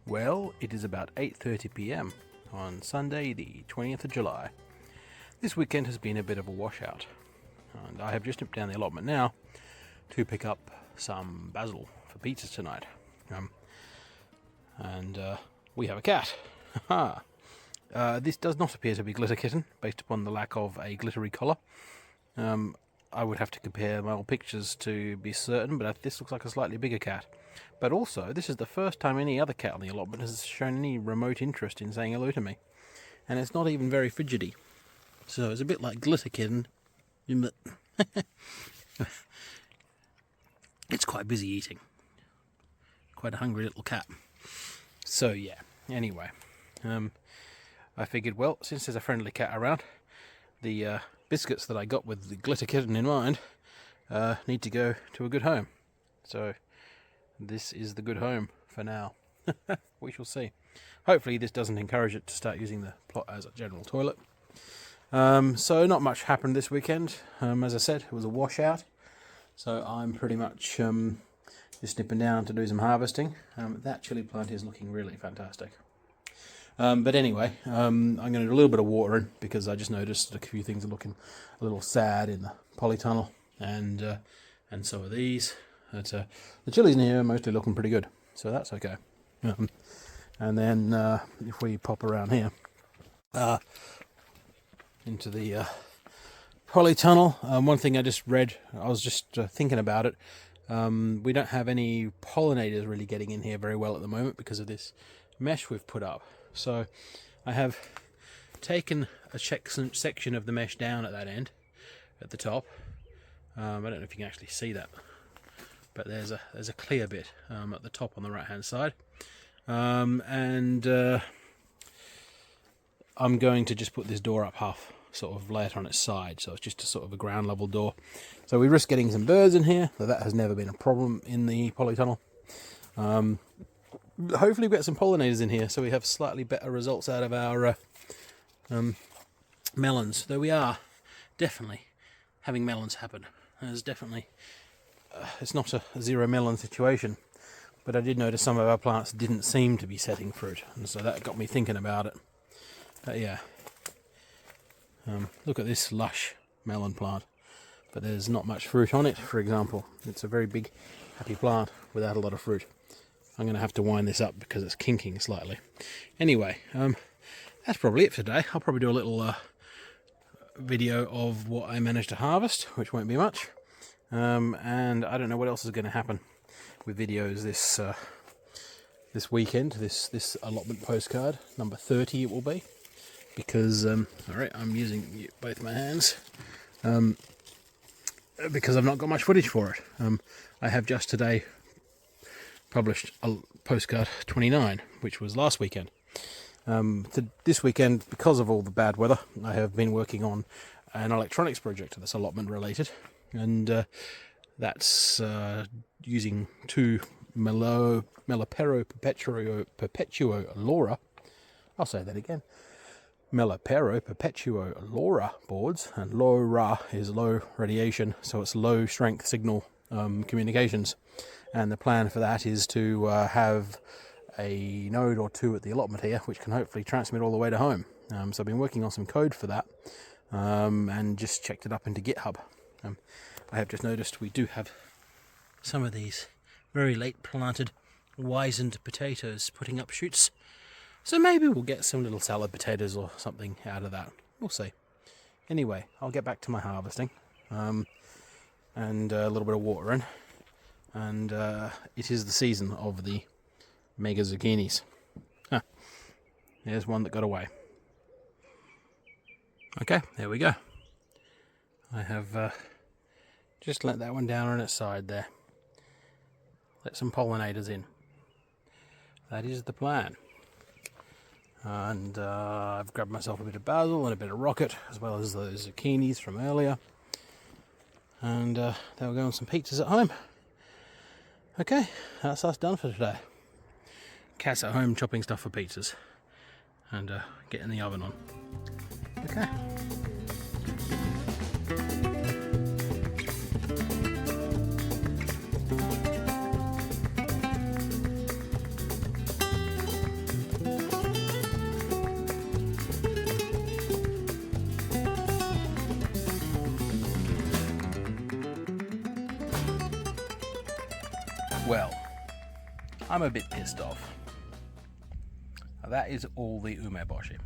Well, it is about 8:30 p.m. on Sunday the 20th of July. This weekend has been a bit of a washout, and I have just nipped down the allotment now to pick up some basil for pizzas tonight. We have a cat. This does not appear to be Glitter Kitten, based upon the lack of a glittery collar. I would have to compare my old pictures to be certain, but this looks like a slightly bigger cat. But also, this is the first time any other cat on the allotment has shown any remote interest in saying hello to me. And it's not even very fidgety. So it's a bit like Glitter Kitten. It's quite busy eating. Quite a hungry little cat. So yeah, anyway. I figured, well, since there's a friendly cat around, the biscuits that I got with the Glitter Kitten in mind need to go to a good home. So this is the good home for now. We shall see. Hopefully this doesn't encourage it to start using the plot as a general toilet. So not much happened this weekend. As I said, it was a washout. So I'm pretty much just nipping down to do some harvesting. That chilli plant is looking really fantastic. But anyway, I'm going to do a little bit of watering because I just noticed that a few things are looking a little sad in the polytunnel, and so are these. But, the chilies in here are mostly looking pretty good, so that's okay. And then if we pop around here into the polytunnel, one thing I just read, I was just thinking about it. We don't have any pollinators really getting in here very well at the moment because of this mesh we've put up. So I have taken a section of the mesh down at that end, at the top. I don't know if you can actually see that, but there's a clear bit at the top on the right hand side, and I'm going to just put this door up half, sort of lay it on its side, so it's just a sort of a ground level door. So we risk getting some birds in here, though that has never been a problem in the polytunnel. Hopefully we get some pollinators in here so we have slightly better results out of our melons, though we are definitely having melons happen. There's definitely it's not a zero melon situation, but I did notice some of our plants didn't seem to be setting fruit, and so that got me thinking about it. But yeah, look at this lush melon plant, but there's not much fruit on it. For example, it's a very big happy plant without a lot of fruit. I'm going to have to wind this up because it's kinking slightly. Anyway, that's probably it for today. I'll probably do a little video of what I managed to harvest, which won't be much. And I don't know what else is going to happen with videos this weekend. This allotment postcard, number 30 it will be. Because, alright, I'm using both my hands. Because I've not got much footage for it. I have just today published a postcard 29, which was last weekend. This weekend, because of all the bad weather, I have been working on an electronics project that's allotment related, and that's using two Mellopero Perpetuo Laura. I'll say that again. Mellopero Perpetuo Laura boards, and LoRa is low radiation, so it's low strength signal communications. And the plan for that is to have a node or two at the allotment here, which can hopefully transmit all the way to home. So I've been working on some code for that, and just checked it up into GitHub. I have just noticed we do have some of these very late planted wizened potatoes putting up shoots. So maybe we'll get some little salad potatoes or something out of that. We'll see. Anyway, I'll get back to my harvesting, and a little bit of watering. And it is the season of the mega zucchinis. There's one that got away. Okay, there we go. I have just let that one down on its side there. Let some pollinators in. That is the plan. And I've grabbed myself a bit of basil and a bit of rocket, as well as those zucchinis from earlier. And they'll go on some pizzas at home. Okay, that's us done for today. Cat's at home chopping stuff for pizzas and getting the oven on. Okay. Well, I'm a bit pissed off. Now, that is all the umeboshi.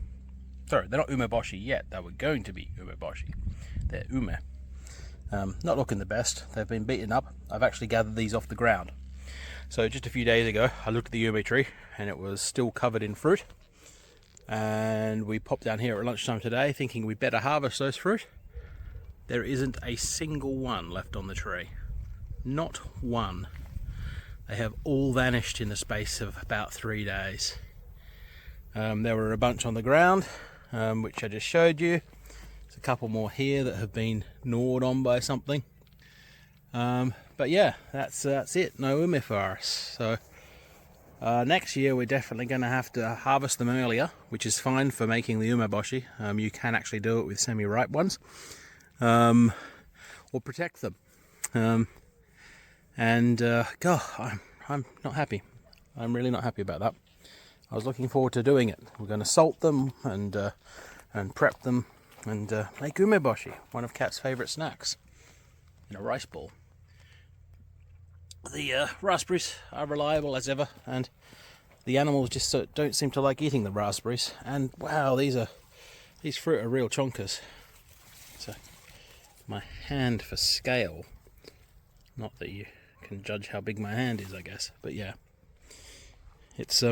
Sorry, they're not umeboshi yet. They were going to be umeboshi. They're ume. Not looking the best. They've been beaten up. I've actually gathered these off the ground. So just a few days ago, I looked at the ume tree and it was still covered in fruit. And we popped down here at lunchtime today thinking we better harvest those fruit. There isn't a single one left on the tree. Not one. They have all vanished in the space of about 3 days. There were a bunch on the ground, which I just showed you. There's a couple more here that have been gnawed on by something. But yeah, that's it. No ume for us. So next year we're definitely going to have to harvest them earlier, which is fine for making the umeboshi. You can actually do it with semi-ripe ones, or protect them. God, I'm not happy. I'm really not happy about that. I was looking forward to doing it. We're going to salt them and prep them and make umeboshi, one of Kat's favourite snacks, in a rice ball. The raspberries are reliable as ever, and the animals just don't seem to like eating the raspberries. And wow, these fruit are real chonkers. So my hand for scale. Not that you can judge how big my hand is, I guess, but yeah, it's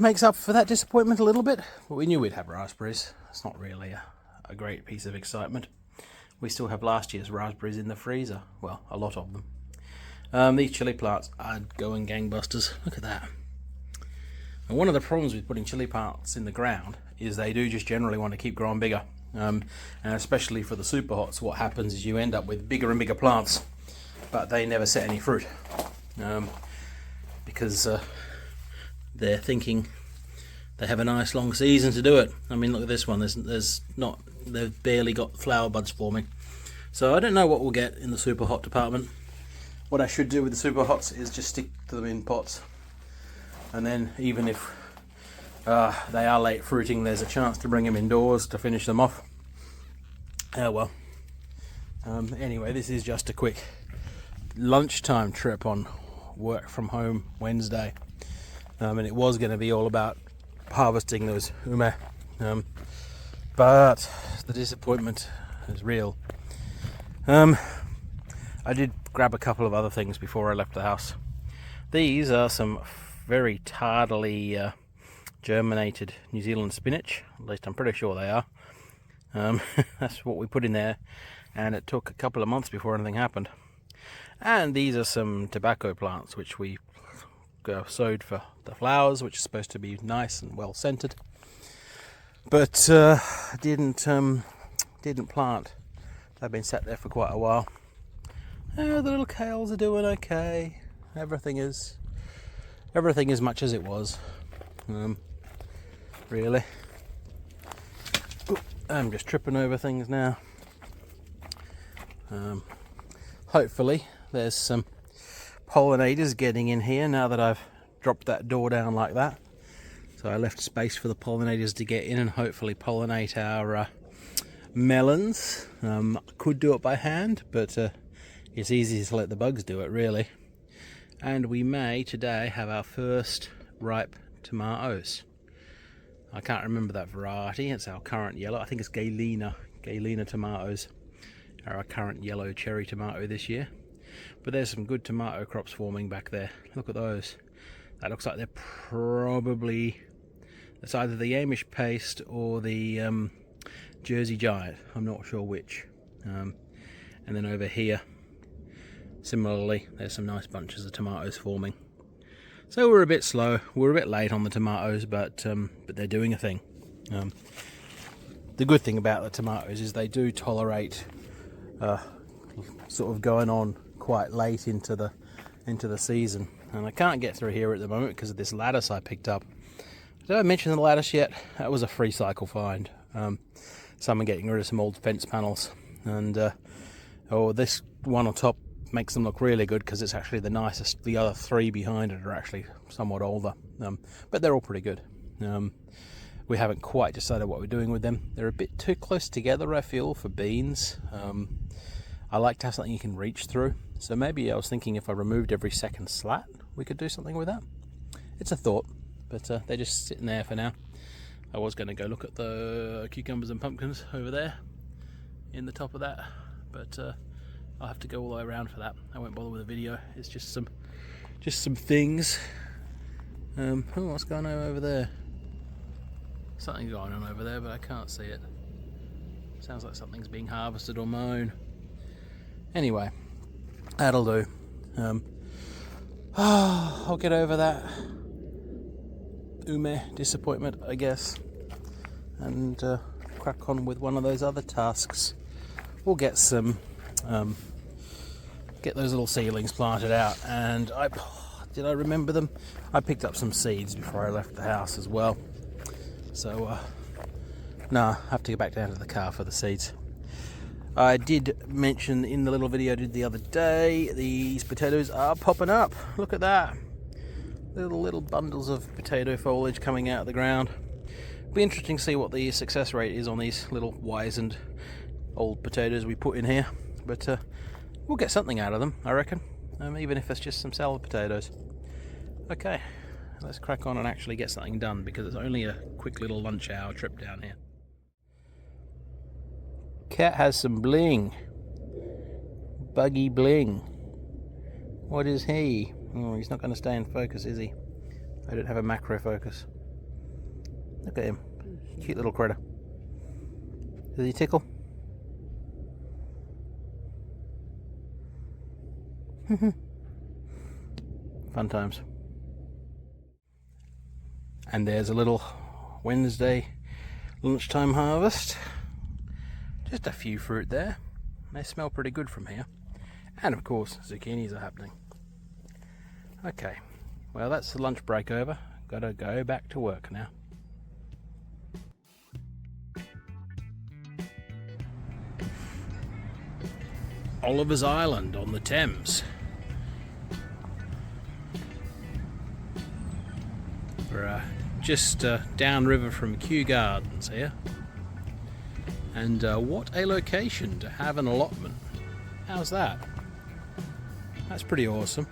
makes up for that disappointment a little bit. But we knew we'd have raspberries. It's not really a great piece of excitement. We still have last year's raspberries in the freezer. Well, a lot of them. These chili plants are going gangbusters. Look at that. And one of the problems with putting chili plants in the ground is they do just generally want to keep growing bigger. And especially for the super hots, what happens is you end up with bigger and bigger plants, but they never set any fruit. Because they're thinking they have a nice long season to do it. I mean, look at this one. They've barely got flower buds forming. So I don't know what we'll get in the super hot department. What I should do with the super hots is just stick to them in pots, and then even if they are late fruiting, there's a chance to bring them indoors to finish them off. Well. Anyway, this is just a quick lunchtime trip on work from home Wednesday. And it was going to be all about harvesting those ume. But the disappointment is real. I did grab a couple of other things before I left the house. These are some very tardily germinated New Zealand spinach. At least I'm pretty sure they are. That's what we put in there, and it took a couple of months before anything happened. And these are some tobacco plants which we sowed for the flowers, which is supposed to be nice and well scented, but didn't plant. They've been sat there for quite a while. The little kales are doing okay. Everything is much as it was. Really. Ooh, I'm just tripping over things now. Hopefully there's some pollinators getting in here now that I've dropped that door down like that. So I left space for the pollinators to get in and hopefully pollinate our melons. Could do it by hand, but it's easy to let the bugs do it, really. And we may today have our first ripe tomatoes. I can't remember that variety. It's our current yellow. I think it's Galena tomatoes are our current yellow cherry tomato this year. But there's some good tomato crops forming back there. Look at those. That looks like they're probably, it's either the Amish paste or the Jersey Giant. I'm not sure which. And then over here, similarly, there's some nice bunches of tomatoes forming. So we're a bit slow. We're a bit late on the tomatoes, but they're doing a thing. The good thing about the tomatoes is they do tolerate sort of going on quite late into the season. And I can't get through here at the moment because of this lattice I picked up. Did I mention the lattice yet? That was a free cycle find. Someone getting rid of some old fence panels, and this one on top makes them look really good because it's actually the nicest. The other three behind it are actually somewhat older, but they're all pretty good. We haven't quite decided what we're doing with them. They're a bit too close together, I feel, for beans. I like to have something you can reach through. So maybe I was thinking if I removed every second slat, we could do something with that. It's a thought, but they're just sitting there for now. I was going to go look at the cucumbers and pumpkins over there in the top of that, but I'll have to go all the way around for that. I won't bother with a video. It's just some things. Oh, what's going on over there? Something's going on over there, but I can't see it. Sounds like something's being harvested or mown. Anyway, that'll do. I'll get over that disappointment, I guess, and crack on with one of those other tasks. We'll get get those little seedlings planted out, and did I remember them? I picked up some seeds before I left the house as well. So, no, I have to go back down to the car for the seeds. I did mention in the little video I did the other day, these potatoes are popping up. Look at that. Little bundles of potato foliage coming out of the ground. Be interesting to see what the success rate is on these little wizened old potatoes we put in here. But we'll get something out of them, I reckon. Even if it's just some salad potatoes. Okay, let's crack on and actually get something done, because it's only a quick little lunch hour trip down here. Cat has some bling. Buggy bling. What is he? Oh, he's not going to stay in focus, is he? I don't have a macro focus. Look at him. Cute little critter. Does he tickle? Fun times. And there's a little Wednesday lunchtime harvest. Just a few fruit there. They smell pretty good from here. And of course, zucchinis are happening. Okay, well, that's the lunch break over. Gotta go back to work now. Oliver's Island on the Thames. We're just downriver from Kew Gardens here. And what a location to have an allotment. How's that? That's pretty awesome.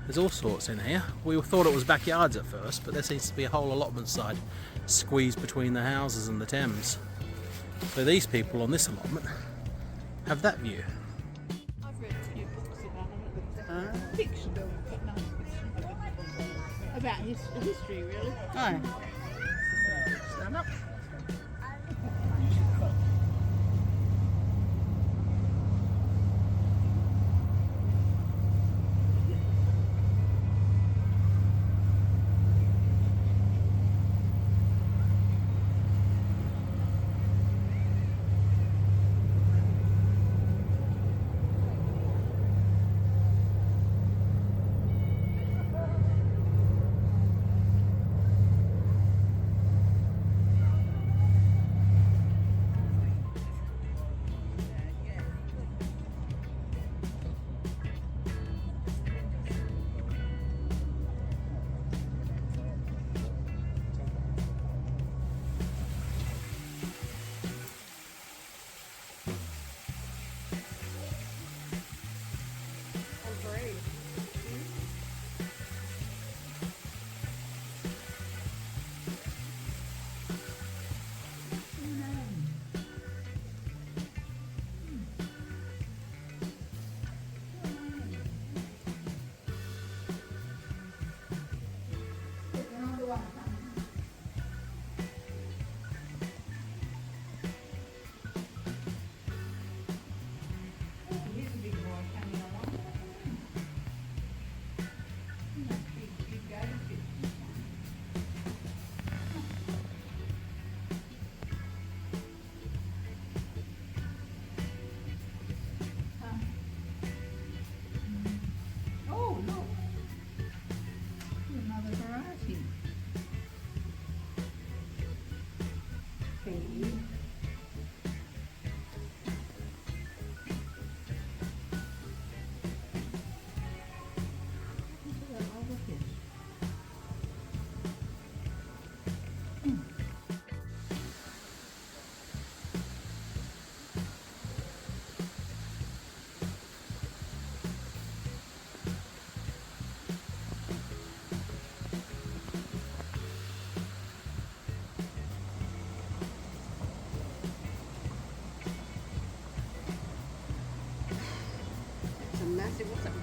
There's all sorts in here. We thought it was backyards at first, but there seems to be a whole allotment side squeezed between the houses and the Thames. So these people on this allotment have that view. I've read a few books about it. Fictional, but nice fiction. About history, really. Hi. Stand up.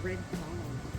red phone.